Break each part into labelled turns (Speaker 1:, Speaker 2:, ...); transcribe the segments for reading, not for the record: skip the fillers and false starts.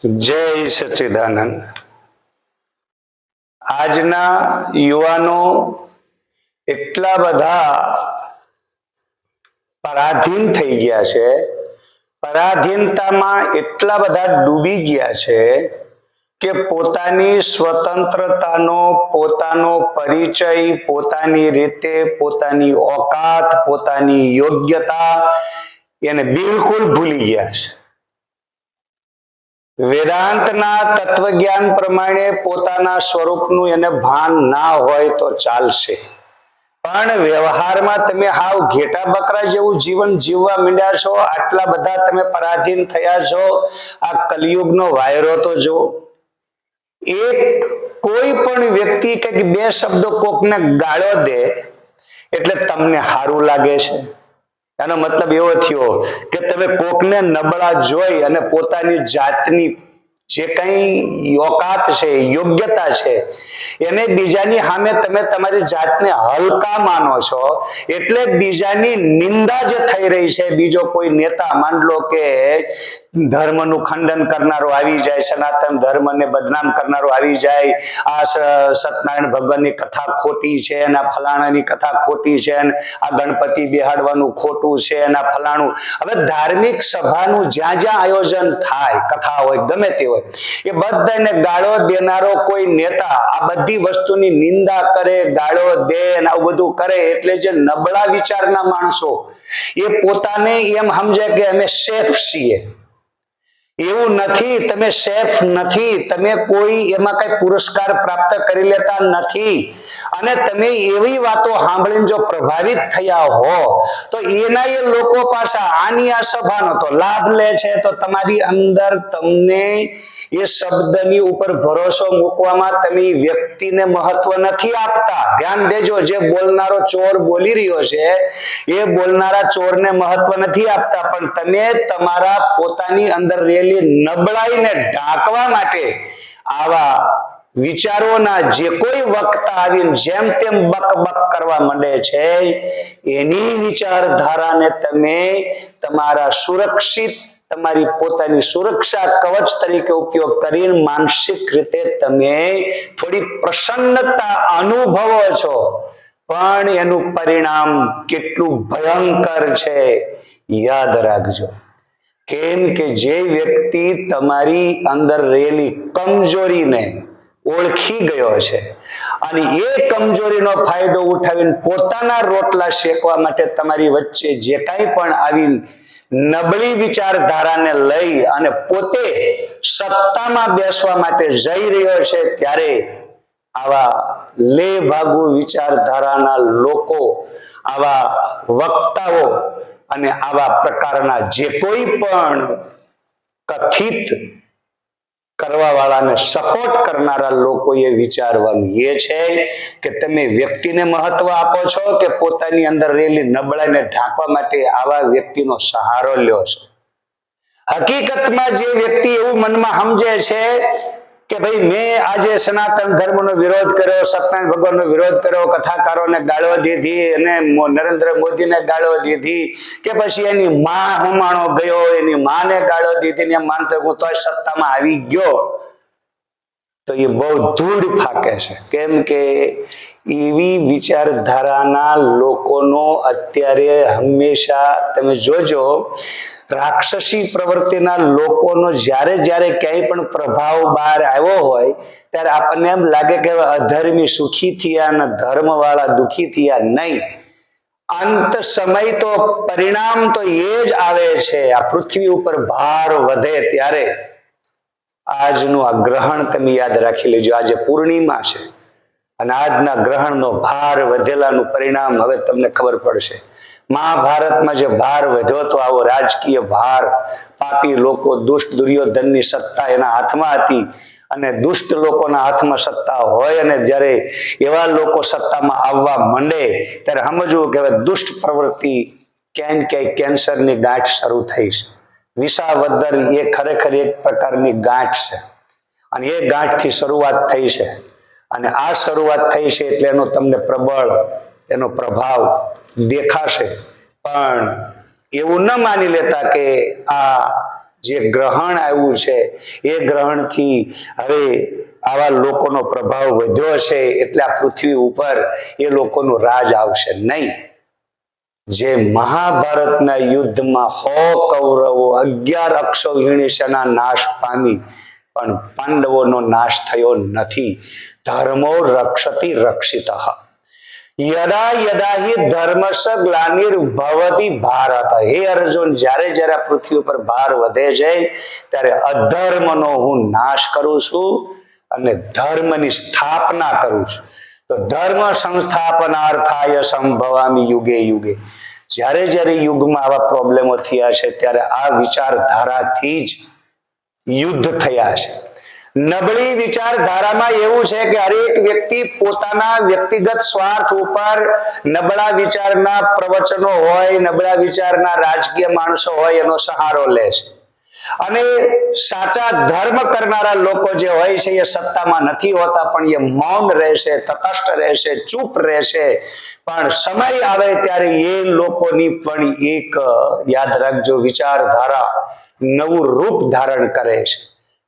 Speaker 1: જય સચ્ચિદાનંદ। આજના યુવાનો એટલા બધા પરાધીન થઈ ગયા છે, પરાધીનતામાં એટલા બધા ડૂબી ગયા છે કે પોતાની સ્વતંત્રતાનો, પોતાનો પરિચય, પોતાની રીતે, પોતાની ઓકાત, પોતાની યોગ્યતા એને બિલકુલ ભૂલી ગયા છે। વેદાંતના તત્વજ્ઞાન પ્રમાણે પોતાના સ્વરૂપનું એને ભાન ના હોય તો ચાલશે, પણ વ્યવહારમાં તમે હાવ ઘેટા બકરા જેવું જીવન જીવવા માંડ્યા છો। આટલા બધા તમે પરાધીન થયા છો। આ કલિયુગનો વાયરો તો જો, એક કોઈ પણ વ્યક્તિ કંઈક બે શબ્દો કોકને ગાળો દે એટલે તમને સારું લાગે છે। એનો મતલબ એવો થયો કે તમે કોકને નબળા જોઈ અને પોતાની જાતની જે કંઈ ઓકાત છે, યોગ્યતા છે, એને બીજાની સામે તમે તમારી જાતને હલકા માનો છો, એટલે બીજાની નિંદા જે થઈ રહી છે, બીજો કોઈ નેતા માન લો કે ધર્મનું ખંડન કરનારો આવી જાય, સનાતન ધર્મને બદનામ કરનારો આવી જાય, આ સત્યનારાયણ ભગવાનની કથા ખોટી છે, અને ફલાણાની કથા ખોટી છે, આ ગણપતિ બેહાડવાનું ખોટું છે, અને ફલાણું। હવે ધાર્મિક સભાનું જ્યાં જ્યાં આયોજન થાય, કથા હોય ગમે તે હોય, એ બધાને ગાળો દેનારો કોઈ નેતા આ બધી વસ્તુની નિંદા કરે, ગાળો દે અને આવું બધું કરે, એટલે જે નબળા વિચારના માણસો એ પોતાને એમ સમજે કે અમે સેફ છીએ। એવું નથી, તમે સેફ નથી, તમે કોઈ એમાં કઈ પુરસ્કાર પ્રાપ્ત કરી લેતા નથી, અને તમે એવી વાતો સાંભળીને જો પ્રભાવિત થયા હો તો એના એ લોકો પાછા આની આ સભાનો તો લાભ લે છે, તો તમારી અંદર તમને એ શબ્દની ઉપર ભરોસો મૂકવામાં તમે વ્યક્તિને મહત્વ નથી આપતા। ધ્યાન દેજો, જે બોલનારો ચોર બોલી રહ્યો છે એ બોલનારા ચોરને મહત્વ નથી આપતા, પણ તમે તમારા પોતાની અંદર નબળાઈને ઢાંકવા માટે આવા વિચારોના જે કોઈ વક્તા આવીને જેમ તેમ બકબક કરવા માંડે છે, એની વિચારધારાને તમે તમારા સુરક્ષિત, તમારી પોતાની સુરક્ષા કવચ તરીકે ઉપયોગ કરીને માનસિક રીતે તમે થોડી પ્રસન્નતા અનુભવો છો, પણ એનું પરિણામ કેટલું ભયંકર છે યાદ રાખજો। કેમ કે જે વ્યક્તિ તમારી અંદર રહેલી કમજોરીને ઓળખી ગયો છે અને એ કમજોરીનો ફાયદો ઉઠાવીને પોતાના રોટલા શેકવા માટે તમારી વચ્ચે જે કાંઈ પણ આવી નબળી વિચારધારાને લઈ અને પોતે સત્તામાં બેસવા માટે જઈ રહ્યો છે, ત્યારે આવા લેભાગુ વિચારધારાના લોકો, આવા વક્તાઓ અને આવા પ્રકારના જે કોઈ પણ કથિત કરવા વાળાને સપોર્ટ કરનારા લોકોએ વિચારવાનું એ છે કે તમે વ્યક્તિને મહત્વ આપો છો કે પોતાની અંદર રહેલી નબળાઈને ઢાંકવા માટે આવા વ્યક્તિનો સહારો લ્યો છો। હકીકતમાં જે વ્યક્તિ એવું મનમાં સમજે છે કે ભાઈ મેં આજે સનાતન ધર્મનો વિરોધ કર્યો, સત્યનારાયણ ભગવાનનો વિરોધ કર્યો, કથાકારોને ગાળો દીધી અને નરેન્દ્ર મોદીને ગાળો દીધી, કે પછી એની માં હુમાણો ગયો, એની માને ગાળો દીધી ને એમ માનતો હું તો સત્તામાં આવી ગયો, તો એ બહુ ધૂળ ફાકે છે। કેમ કે એવી વિચારધારાના લોકોનો અત્યારે હંમેશા તમે જોજો, રાક્ષસી પ્રવૃત્તિના લોકોનો જ્યારે જ્યારે ક્યાંય પણ પ્રભાવ બહાર આવ્યો હોય ત્યારે આપણને એમ લાગે કે અધર્મી સુખી થયા અને ધર્મવાળા દુઃખી થયા, નહીં। અંત સમય તો પરિણામ તો એ જ આવે છે। આ પૃથ્વી ઉપર ભાર વધે ત્યારે આજનું આ ગ્રહણ તમે યાદ રાખી લેજો, આજે પૂર્ણિમા છે અને આજના ગ્રહણનો ભાર વધેલાનું પરિણામ હવે તમને ખબર પડશે। મહાભારતમાં જે ભાર વધ્યો તો આવો રાજકીય ભાર, પાપી લોકો, દુષ્ટ દુર્યોધનની સત્તા એના હાથમાં હતી, અને દુષ્ટ લોકોના હાથમાં સત્તા હોય અને જ્યારે એવા લોકો સત્તામાં આવવા માંડે ત્યારે સમજવું કે હવે દુષ્ટ પ્રવૃત્તિ ક્યાંય ને ક્યાંય કેન્સરની ગાંઠ શરૂ થઈ છે। વિસાવદર એ ખરેખર એક પ્રકારની ગાંઠ છે અને એ ગાંઠથી શરૂઆત થઈ છે, અને આ શરૂઆત થઈ છે એટલે એનો તમને પ્રબળ એનો પ્રભાવ દેખાશે। પણ એવું ન માની લેતા કે આ જે ગ્રહણ આવ્યું છે એ ગ્રહણથી હવે આવા લોકોનો પ્રભાવ વધ્યો છે એટલે આ પૃથ્વી ઉપર એ લોકોનું રાજ આવશે નહીં. જે મહાભારતના યુદ્ધમાં 100 કૌરવો 11 અક્ષૌહિણી સેના નાશ પામી પણ પાંડવોનો નાશ થયો નથી. ધર્મો રક્ષતિ રક્ષિતઃ. યદા યદા હિ ધર્મસ્ય ગ્લાનિર્ભવતિ ભારત. હે અર્જુન, જ્યારે જ્યારે પૃથ્વી ઉપર ભાર વધે છે ત્યારે અધર્મનો હું નાશ કરું છું અને ધર્મની સ્થાપના કરું છું. તો ધર્મ સંસ્થાપનાર્થાય સંભવામી યુગે યુગે. જ્યારે જ્યારે યુગમાં આવા પ્રોબ્લેમો થયા છે ત્યારે આ વિચારધારાથી જ યુદ્ધ થયા છે. નબળી વિચારધારામાં એવું છે કે હરેક વ્યક્તિ પોતાના વ્યક્તિગત સ્વાર્થ ઉપર નબળા વિચારના પ્રવચનો હોય, નબળા વિચારના રાજકીય માણસો હોય એનો સહારો લે છે. અને સાચા ધર્મ કરનારા લોકો જે હોય છે એ સત્તામાં નથી હોતા પણ એ મૌન રહેશે, તટસ્થ રહેશે, ચૂપ રહેશે. પણ સમય આવે ત્યારે એ લોકોની પણ એક યાદ રાખજો વિચારધારા નવું રૂપ ધારણ કરે છે.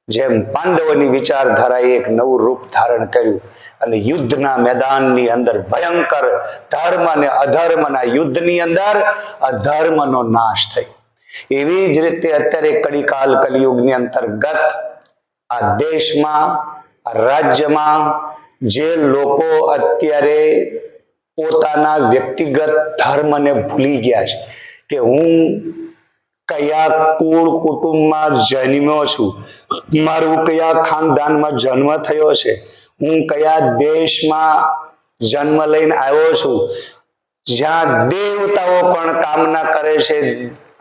Speaker 1: જેમ પાંડવોની વિચારધારાએ એક નવું રૂપ ધારણ કર્યું અને યુદ્ધના મેદાનની અંદર ભયંકર ધર્મ અને અધર્મના યુદ્ધની અંદર અધર્મનો નાશ થયો. એવી જ રીતે અત્યારે કળીકાલ કલિયુગની અંતર્ગત આ દેશમાં, આ રાજ્યમાં જે લોકો અત્યારે પોતાના વ્યક્તિગત ધર્મને ભૂલી ગયા છે કે હું કયા કુળ કુટુંબમાં જન્મ્યો છું, મારું કયા ખાનદાનમાં જન્મ થયો છે, હું કયા દેશમાં જન્મ લઈને આવ્યો છું, જ્યાં દેવતાઓ પણ કામના કરે છે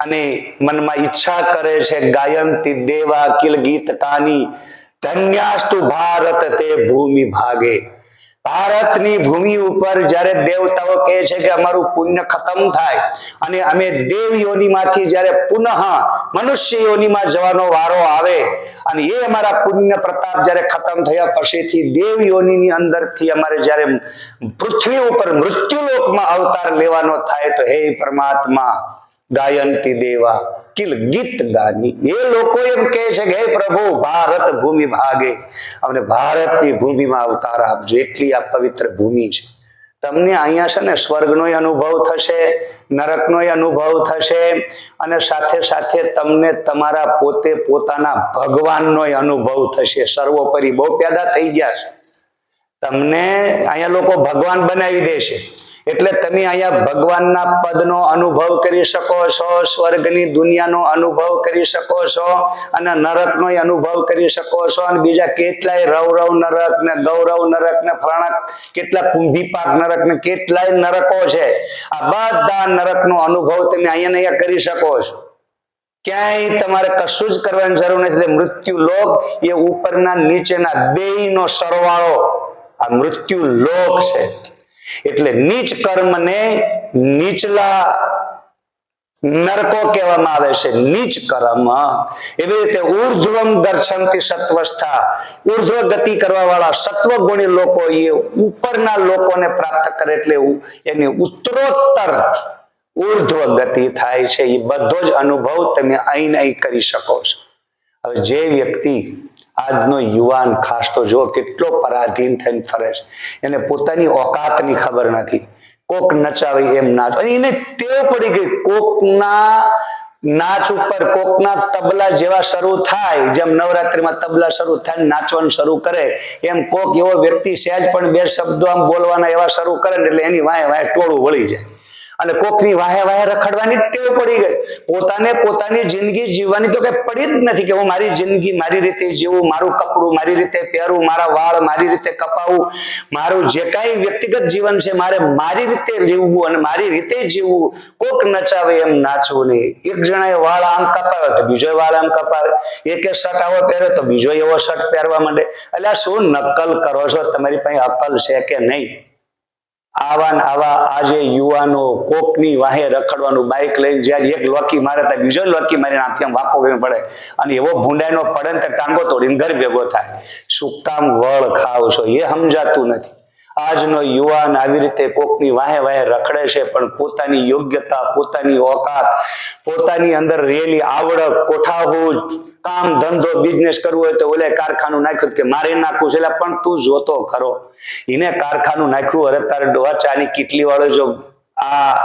Speaker 1: અને મનમાં ઈચ્છા કરે છે ગાયંતી દેવા કિલ ગીત કાની ધન્યાસ્તુ ભારત તે ભૂમિ ભાગે. ભારતની ભૂમિ ઉપર જ્યારે દેવતાઓ કહે છે કે અમારું પુણ્ય ખતમ થાય અને અમે દેવ યોનિમાંથી જ્યારે પુનઃ મનુષ્ય યોનિમાં જવાનો વારો આવે અને એ અમારા પુણ્ય પ્રતાપ જ્યારે ખતમ થયા પછીથી દેવ યોનિની અંદરથી અમારે જ્યારે પૃથ્વી ઉપર મૃત્યુલોકમાં અવતાર લેવાનો થાય તો હે પરમાત્મા ગાયંતી દેવા કિલ ગીત ગાની. એ લોકો એમ કહે છે કે હે પ્રભુ ભારત ભૂમિ ભાગે, અમને ભારતની ભૂમિમાં અવતાર આપજો. એટલી આ પવિત્ર ભૂમિ છે. તમને અહીંયા છે ને સ્વર્ગનો અનુભવ થશે, નરકનો અનુભવ થશે અને સાથે સાથે તમને તમારા પોતે પોતાના ભગવાનનો અનુભવ થશે. સર્વોપરી બહુ પેદા થઈ ગયા છે. તમને અહીંયા લોકો ભગવાન બનાવી દેશે એટલે તમે અહીંયા ભગવાનના પદનો અનુભવ કરી શકો છો, સ્વર્ગની દુનિયાનો અનુભવ કરી શકો છો અને નરકનો અનુભવ કરી શકો છો. અને બીજા કેટલાય રૌરવ નરક ને ગૌરવ નરક ને ફલાણા કેટલા કુંભીપાક નરક ને કેટલાય નરકો છે. આ બધા નરકનો અનુભવ તમે અહીંયા કરી શકો છો. ક્યાંય તમારે કશું જ કરવાની જરૂર નથી. મૃત્યુ લોક એ ઉપરના નીચેના બેયનો સરવાળો આ મૃત્યુ લોક છે. એટલે નીચ કર્મને નીચલા નરકો કહેવામાં આવે છે. નીચ કર્મ એવી રીતે ઉર્ધ્વમ દર્શનથી સત્વસ્થા, ઉર્ધ્વ ગતિ કરવા વાળા સત્વ ગુણી લોકો એ ઉપરના લોકોને પ્રાપ્ત કરે એટલે એની ઉત્તરોત્તર ઉર્ધ્વ ગતિ થાય છે. એ બધો જ અનુભવ તમે અહીં કરી શકો છો. હવે જે વ્યક્તિ આજનો યુવાન ખાસ તો જો કેટલો પરાધીન થઈને ફરે છે, એને પોતાની ઓકાતની ખબર નથી. કોક નચાવે એમ નાચ, અને એને ટેવ પડી ગઈ કોકના નાચ ઉપર, કોકના તબલા જેવા શરૂ થાય, જેમ નવરાત્રીમાં તબલા શરૂ થાય નાચવાનું શરૂ કરે એમ કોક એવો વ્યક્તિ સહેજ પણ બે શબ્દો આમ બોલવાના એવા શરૂ કરે ને એટલે એની વાહે વાહે ટોળું વળી જાય અને કોકની વાહે વાહે રખડવાની ટેવ પડી ગઈ. પોતાને પોતાની જિંદગી જીવવાની તો કઈ પડી જ નથી કે હું મારી જિંદગી મારી રીતે જીવું, મારું કપડું મારી રીતે પહેરવું, મારા વાળ મારી રીતે કપાવું, મારું જે કાંઈ વ્યક્તિગત જીવન છે મારે મારી રીતે જીવવું અને મારી રીતે જીવવું. કોક નચાવે એમ નાચવું નહીં. એક જણાએ વાળ આમ કપાવ્યો તો બીજો વાળ આમ કપાવે, એકે શર્ટ આવો પહેર્યો તો બીજો એવો શર્ટ પહેરવા માંડે. એટલે શું નકલ કરો છો? તમારી પાસે અકલ છે કે નહીં? આવા આજે યુવાનો કોકની વાહે રખડવાનું, બાઇક લઈને જ્યારે એક લોકી મારે ત્યાં બીજો લોકી મારીને આમ વાપો કરવી પડે અને એવો ભૂંડાઈનો પડે ને ટાંગો તોડીને ઘર ભેગો થાય. શું કામ વળ ખાવ છો એ સમજાતું નથી. આજનો યુવાન આવી રીતે કોકની વાહે વાહે રખડે છે, પણ પોતાની યોગ્યતા, પોતાની ઓકાત, પોતાની અંદર રહેલી આવડત, કોઠાહૂદ, કામ ધંધો બિઝનેસ કરવું હોય તો ઓલે કારખાનું નાખ્યું કે મારે નાખવું છે, એટલે પણ તું જોતો ખરો એને કારખાનું નાખ્યું. અરે તારે ડોહા ચાની કીટલી વાળો જો આ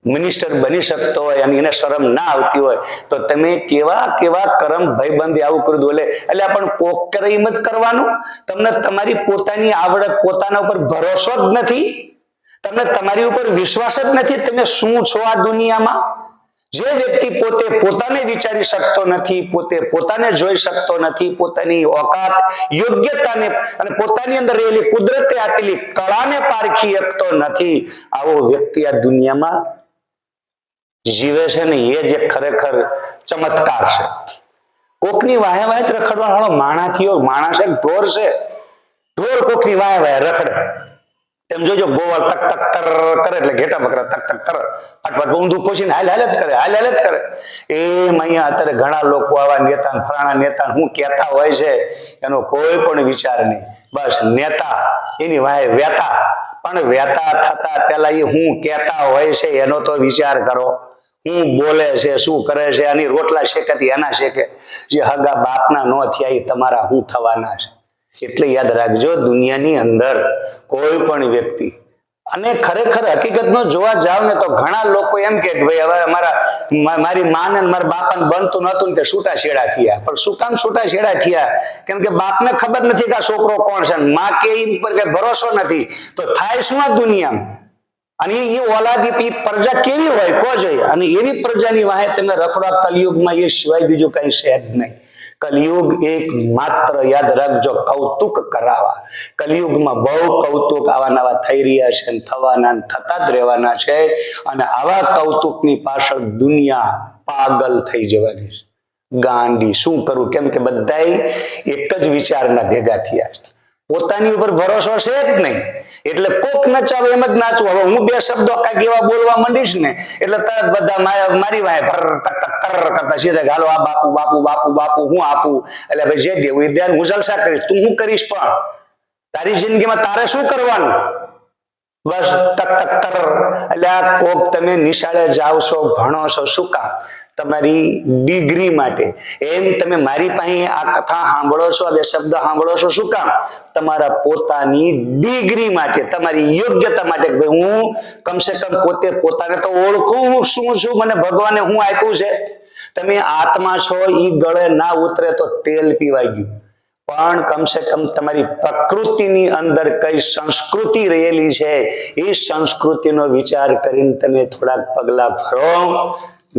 Speaker 1: મિનિસ્ટર બની શકતો હોય અને એને શરમ ના આવતી હોય તો તમે કેવા કેવા કરમ ભાઈબંધી આવું કરી દો. એટલે પણ કોક કરે એમ જ કરવાનું. તમને તમારી પોતાની આવડત, પોતાના ઉપર ભરોસો જ નથી, તમને તમારી ઉપર વિશ્વાસ જ નથી. તમે શું છો આ દુનિયામાં? જે વ્યક્તિ પોતે પોતાને વિચારી શકતો નથી, પોતે પોતાને જોઈ શકતો નથી, પોતાની ઓકાત, યોગ્યતાને અને પોતાની અંદર રહેલી કુદરતે આપેલી કળાને પારખી શકતો નથી, આવો વ્યક્તિ આ દુનિયામાં જીવે છે ને એ જ ખરેખર ચમત્કાર છે. કોકની વાહે વાહે રખડવાનો માણા થયો, માણસ એક ઢોર છે, ઢોર કોકની વાહે વાહે રખડે. તેમ જોજો ગોવાળ તક તક તર કરે એટલે ઘેટા બકરા તક તક તર ફટફટ ઊંધું ખોસીને હાલ હાલ જ કરે, હાલ હાલ જ કરે. એમ અહીંયા અત્યારે ઘણા લોકો આવા નેતા, ફલાણા નેતા હું કહેતા હોય છે, એનો કોઈ પણ વિચાર નહીં. બસ નેતા એની વાહે વેતા, પણ વેતા થતા પેલા એ હું કહેતા હોય છે એનો તો વિચાર કરો. હું બોલે છે, શું કરે છે, આની રોટલા શેકેથી એના શેકે. જે હગા બાપના નો થયા એ તમારા હું થવાના છે. એટલે યાદ રાખજો, દુનિયાની અંદર કોઈ પણ વ્યક્તિ, અને ખરેખર હકીકતમાં જોવા જાવ ને તો ઘણા લોકો એમ કે ભાઈ હવે મારી માને મારા બાપાને બનતું નતું કે છૂટાછેડા થયા. પણ શું કામ છૂટાછેડા થયા? કેમ કે બાપને ખબર નથી કે આ છોકરો કોણ છે, માં કે એમ પર કે ભરોસો નથી, તો થાય શું આ દુનિયામાં? અને એ ઓલાદી પ્રજા કેવી હોય કો જોઈએ, અને એવી પ્રજાની વાહે તમે રખડો કલયુગમાં, એ સિવાય બીજું કઈ છે જ નહીં. કલયુગ એક માત્ર યાદ રાખજો કૌતુક કરાવવા. કલયુગમાં બહુ કૌતુક આવા નવા થઈ રહ્યા છે, થવાના, થતા જ રહેવાના છે. અને આવા કૌતુકની પાછળ દુનિયા પાગલ થઈ જવાની છે, ગાંડી. શું કરું? કેમ કે બધા એક જ વિચારના ભેગા થયા છે, પોતાની ઉપર ભરોસો છે જ નહીં. એટલે કોક નચાવે એમ જ નાચવું. હવે હું બે શબ્દો કાંઈક એવા બોલવા માંડીશ ને એટલે તરત બધા મારી વાય ભર કરતા સીધા ગાલો આ બાપુ બાપુ બાપુ બાપુ હું આપું. એટલે ભાઈ જે દેવું એ ધ્યાન, હું જલસા કરીશ, તું હું કરીશ, પણ તારી જિંદગીમાં તારે શું કરવાનું? બસ તક તક તર. એટલે આ કોક તમે નિશાળે જાઓ છો, ભણો છો, શું કામ? તમારી ડિગ્રી માટે. એમ તમે મારી પાસે આ કથા સાંભળો છો, આ બે શબ્દ સાંભળો છો, શું કામ? તમારા પોતાની ડિગ્રી માટે, તમારી યોગ્યતા માટે. ભાઈ હું કમસે કમ પોતે પોતાને તો ઓળખું, હું શું છું, મને ભગવાને હું આપ્યું છે. તમે આત્મા છો, ઈ ગળે ના ઉતરે તો તેલ પીવાઈ ગયું. પણ કમસે કમ તમારી પ્રકૃતિની અંદર કઈ સંસ્કૃતિ રહેલી છે, એ સંસ્કૃતિનો વિચાર કરીને તમે થોડાક પગલા ભરો,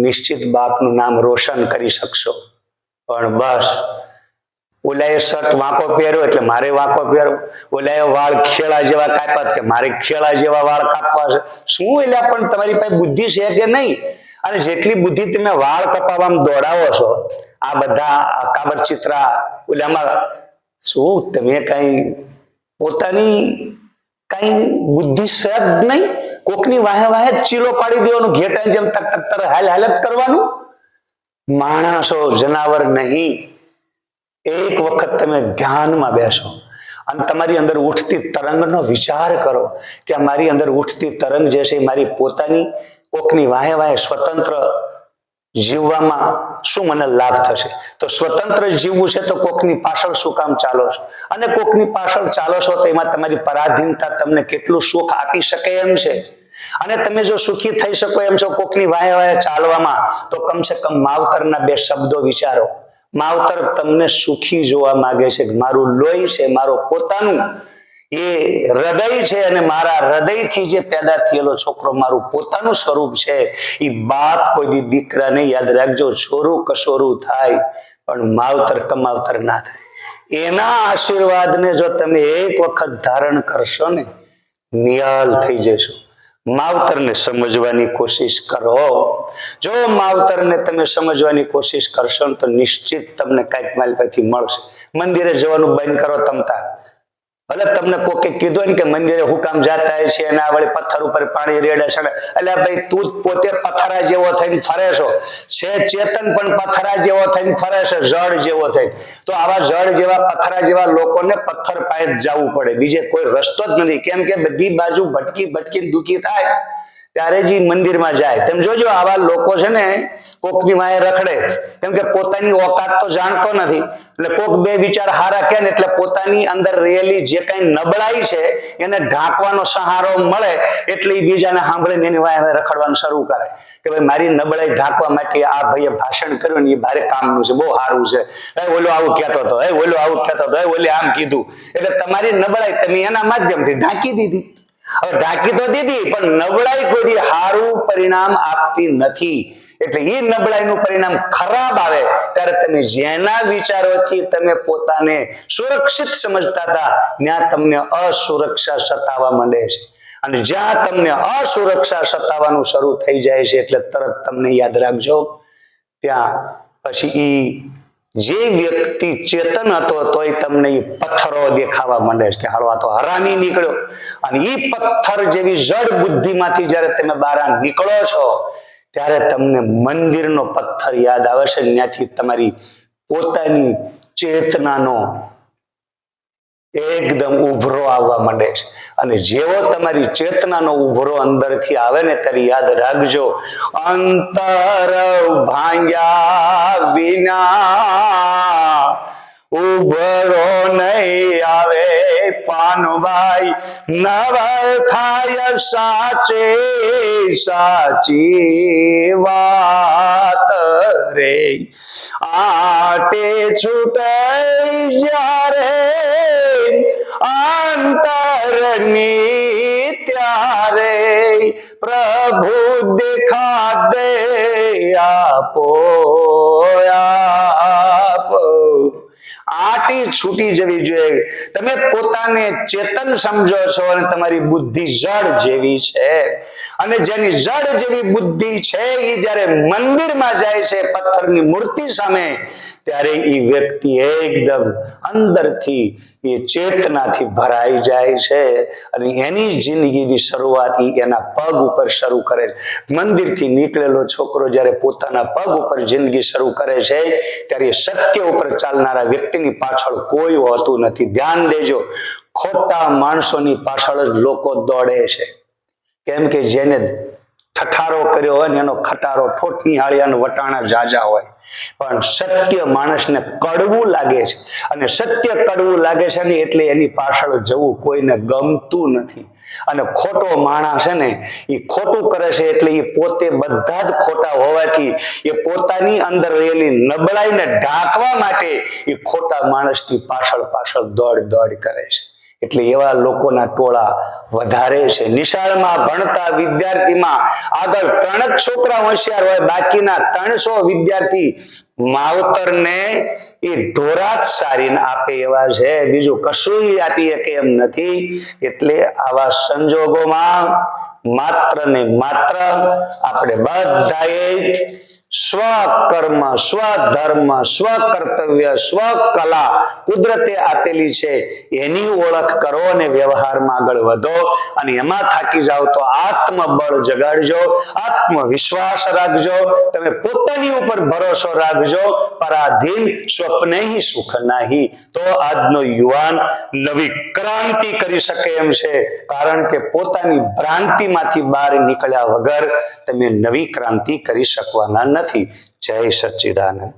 Speaker 1: નિશ્ચિત બાપનું નામ રોશન કરી શકશો. પણ બસ ઓલાએ શર્ટ વાંકો પહેર્યો એટલે મારે વાંકો પહેરવો, ઓલાએ વાળ ખેડા જેવા કાપ્યા કે મારે ખેડા જેવા વાળ કાપવા છે. શું? એટલે પણ તમારી પાસે બુદ્ધિ છે કે નહીં? અને જેટલી બુદ્ધિ તમે વાળ કપાવવામાં દોડાવો છો, આ બધા કાબર ચિત્રા ઓલામાં, શું તમે કઈ પોતાની કઈ બુદ્ધિ છે જ નહીં? કોકની વાહે વાહે ચીલો પાડી દેવાનું, ઘેટાની જેમ તક તક તર હાલ હાલ જ કરવાનું. માણસો, જનાવર નહીં. એક વખત તમે ધ્યાનમાં બેસો અને તમારી અંદર ઉઠતી તરંગનો વિચાર કરો કે મારી અંદર ઉઠતી તરંગ જે છે મારી પોતાની, કોકની વાહે વાહે સ્વતંત્ર જીવવામાં શું મને લાભ થશે? તો સ્વતંત્ર જીવવું છે તો કોકની પાછળ શું કામ ચાલો છો? અને કોકની પાછળ ચાલો છો તો એમાં તમારી પરાધીનતા તમને કેટલું સુખ આપી શકે એમ છે. અને તમે જો સુખી થઈ શકો એમ છો કોકની વાહે વાહે ચાલવામાં, તો કમસે કમ માવતરના બે શબ્દો વિચારો. માવતર તમને સુખી જોવા માંગે છે. મારું લોહી છે, મારો પોતાનું એ હૃદય છે, અને મારા હૃદયથી જે પેદા થયેલો છોકરો મારું પોતાનું સ્વરૂપ છે. એ બાપ કોઈ દીકરાને, યાદ રાખજો, છોરું કશોરું થાય પણ માવતર કમાવતર ના થાય. એના આશીર્વાદને જો તમે એક વખત ધારણ કરશો ને, નિહાલ થઈ જશો. માવતરને સમજવાની કોશિશ કરો. જો માવતરને તમે સમજવાની કોશિશ કરશો ને તો નિશ્ચિત તમને કાંઈક માલ પાસેથી મળશે. મંદિરે જવાનું બંધ કરો તમતા, ભલે તમને કોકે કીધું ને કે મંદિરે હુકામ જાતા છે અને આ વળી પથ્થર ઉપર પાણી રેડે છે, એટલે ભાઈ તું પોતે પથ્થરા જેવો થઈને ફરે છો, છે ચેતન પણ પથ્થરા જેવો થઈને ફરે છે, જળ જેવો થઈને. તો આવા જળ જેવા પથ્થરા જેવા લોકોને પથ્થર પાયે જ જવું પડે, બીજે કોઈ રસ્તો જ નથી. કેમ કે બધી બાજુ ભટકી ભટકી દુઃખી થાય ત્યારે જ મંદિરમાં જાય. તેમ જોજો આવા લોકો છે ને કોકની વાંહે રખડે, કેમ કે પોતાની ઓકાત તો જાણતો નથી. એટલે કોક બે વિચાર હારા કે ને એટલે પોતાની અંદર રહેલી જે કઈ નબળાઈ છે એને ઢાંકવાનો સહારો મળે એટલે એ બીજાને સાંભળીને એની વાંહે રખડવાનું શરૂ કરે કે ભાઈ મારી નબળાઈ ઢાંકવા માટે આ ભાઈએ ભાષણ કર્યું ને એ ભારે કામનું છે, બહુ સારું છે, ઓલો આવું કહેતો હતો, ઓલો આવું કહેતો હતો, ઓલે આમ કીધું. એટલે તમારી નબળાઈ તમે એના માધ્યમથી ઢાંકી દીધી. હવે ઢાંકી તો દીધી પણ નબળાઈ કોઈ સારું પરિણામ આપતી નથી. એટલે એ નબળાઈનું પરિણામ ખરાબ આવે ત્યારે તમે જેના વિચારોથી તમે પોતાને સુરક્ષિત સમજતા હતા ત્યાં તમને અસુરક્ષા સતાવા માંડે છે. અને જ્યાં તમને અસુરક્ષા સતાવાનું શરૂ થઈ જાય છે એટલે તરત તમને યાદ રાખજો ત્યાં પછી જે વ્યક્તિ ચેતન હતો તોય તમને એ પથ્થરો દેખાવા માંડે છે કે હાલો આ તો હરામી નીકળ્યો. અને એ પથ્થર જેવી જડ બુદ્ધિમાંથી જ્યારે તમે બહાર નીકળો છો ત્યારે તમને મંદિરનો પથ્થર યાદ આવે છે. ત્યાંથી તમારી પોતાની ચેતનાનો એકદમ ઉભરો આવવા માંડે છે. અને જેવો તમારી ચેતનાનો ઉભરો અંદરથી આવે ને ત્યારે યાદ રાખજો અંતર ભાંગ્યા વિના ઉભરો નહીં આવે પાનભાઈ, નવ થાય સાચે સાચી વાત રે. આટે છૂટે જ્યારે અંતરની ત્યારે પ્રભુ દેખા દે આપો આપ. આટી છૂટી જવી જોઈએ. તમે પોતાને ચેતન સમજો છો અને તમારી બુદ્ધિ જડ જેવી છે. અને જેની જડ જેવી બુદ્ધિ છે એ જયારે મંદિરમાં જાય છે પથ્થરની મૂર્તિ સામે ત્યારે એ વ્યક્તિ એકદમ અંદરથી એ ચેતનાથી ભરાઈ જાય છે અને એની જિંદગીની શરૂઆત એના પગ ઉપર શરૂ કરે. મંદિરથી નીકળેલો છોકરો જ્યારે પોતાના પગ ઉપર જિંદગી શરૂ કરે છે ત્યારે સત્ય ઉપર ચાલનારા વ્યક્તિની પાછળ કોઈ હોતું નથી. ધ્યાન દેજો, ખોટા માણસોની પાછળ જ લોકો દોડે છે. કેમ કે જેને ઠઠારો કર્યો હોય ને એનો ખટારો ઠોઠની હાળિયાનો વટાણા જાજા હોય. પણ સત્ય માણસને કડવું લાગે છે અને સત્ય કડવું લાગે છે ને એટલે એની પાછળ જવું કોઈને ગમતું નથી. અને ખોટો માણસ છે ને એ ખોટું કરે છે એટલે એ પોતે બધા જ ખોટા હોવાથી એ પોતાની અંદર રહેલી નબળાઈને ઢાંકવા માટે એ ખોટા માણસની પાછળ પાછળ દોડ દોડ કરે છે. એટલે એવા લોકોના ટોળા વધારે છે. નિશાળમાં ભણતા વિદ્યાર્થીમાં આગળ 3 જ છોકરા હોશિયાર હોય, બાકીના 300 વિદ્યાર્થી માવતરને એ ઢોરાત સારીને આપે એવા છે, બીજું કશું આપી શકે એમ નથી. એટલે આવા સંજોગોમાં માત્ર ને માત્ર આપણે બધાએ સ્વકર્મ, સ્વધર્મ, સ્વકર્તવ્ય, સ્વકલા કુદરતે આપેલી છે એની ઓળખ કરો અને વ્યવહારમાં આગળ વધો. અને એમાં થાકી જાઓ તો આત્મબળ જગાડજો, આત્મવિશ્વાસ રાખજો, તમે પોતાની ઉપર ભરોસો રાખજો. પરાધીન સ્વપ્ને સુખ નહીં. તો આજનો યુવાન નવી ક્રાંતિ કરી શકે એમ છે, કારણ કે પોતાની ભ્રાંતિમાંથી બહાર નીકળ્યા વગર તમે નવી ક્રાંતિ કરી શકવાના નથી. જય સચ્ચિદાનંદ.